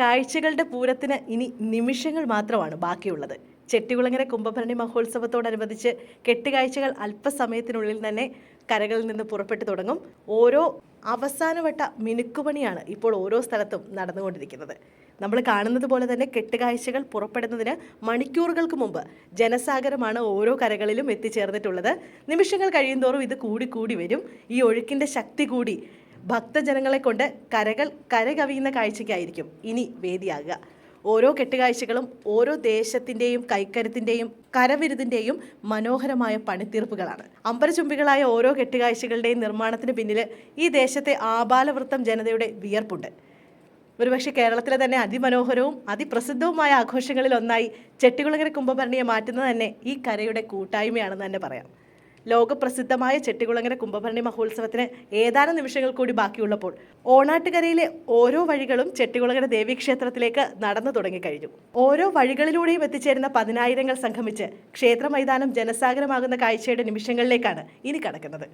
കാഴ്ചകളുടെ പൂരത്തിന് ഇനി നിമിഷങ്ങൾ മാത്രമാണ് ബാക്കിയുള്ളത്. ചെട്ടികുളങ്ങര കുംഭഭരണി മഹോത്സവത്തോടനുബന്ധിച്ച് കെട്ടുകാഴ്ചകൾ അല്പസമയത്തിനുള്ളിൽ തന്നെ കരകളിൽ നിന്ന് പുറപ്പെട്ടു തുടങ്ങും. ഓരോ അവസാനവട്ട മിനുക്കുപണിയാണ് ഇപ്പോൾ ഓരോ സ്ഥലത്തും നടന്നുകൊണ്ടിരിക്കുന്നത്. നമ്മൾ കാണുന്നത് പോലെ തന്നെ കെട്ടുകാഴ്ചകൾ പുറപ്പെടുന്നതിന് മണിക്കൂറുകൾക്ക് മുമ്പ് ജനസാഗരമാണ് ഓരോ കരകളിലും എത്തിച്ചേർന്നിട്ടുള്ളത്. നിമിഷങ്ങൾ കഴിയുന്തോറും ഇത് കൂടി വരും. ഈ ഒഴുക്കിൻ്റെ ശക്തി കൂടി ഭക്തജനങ്ങളെ കൊണ്ട് കരകൾ കരകവിയുന്ന കാഴ്ചയ്ക്കായിരിക്കും ഇനി വേദിയാകുക. ഓരോ കെട്ടുകാഴ്ചകളും ഓരോ ദേശത്തിൻ്റെയും കൈക്കരുത്തിൻ്റെയും കരവിരുതിൻ്റെയും മനോഹരമായ പണിത്തീർപ്പുകളാണ്. അമ്പരചുംബികളായ ഓരോ കെട്ടുകാഴ്ചകളുടെയും നിർമ്മാണത്തിന് പിന്നിൽ ഈ ദേശത്തെ ആബാലവൃത്തം ജനതയുടെ വിയർപ്പുണ്ട്. ഒരുപക്ഷെ കേരളത്തിലെ തന്നെ അതിമനോഹരവും അതിപ്രസിദ്ധവുമായ ആഘോഷങ്ങളിൽ ഒന്നായി ചെട്ടികുളങ്ങര കുംഭഭരണിയെ മാറ്റുന്നത് തന്നെ ഈ കരയുടെ കൂട്ടായ്മയാണെന്ന് തന്നെ പറയാം. ലോകപ്രസിദ്ധമായ ചെട്ടികുളങ്ങര കുംഭഭരണി മഹോത്സവത്തിന് ഏതാനും നിമിഷങ്ങൾ കൂടി ബാക്കിയുള്ളപ്പോൾ ഓണാട്ടുകരയിലെ ഓരോ വഴികളും ചെട്ടികുളങ്ങര ദേവീക്ഷേത്രത്തിലേക്ക് നടന്നു തുടങ്ങിക്കഴിഞ്ഞു. ഓരോ വഴികളിലൂടെയും എത്തിച്ചേരുന്ന പതിനായിരങ്ങൾ സംഗമിച്ച് ക്ഷേത്ര മൈതാനം ജനസാഗരമാകുന്ന കാഴ്ചയുടെ നിമിഷങ്ങളിലേക്കാണ് ഇനി കടക്കുന്നത്.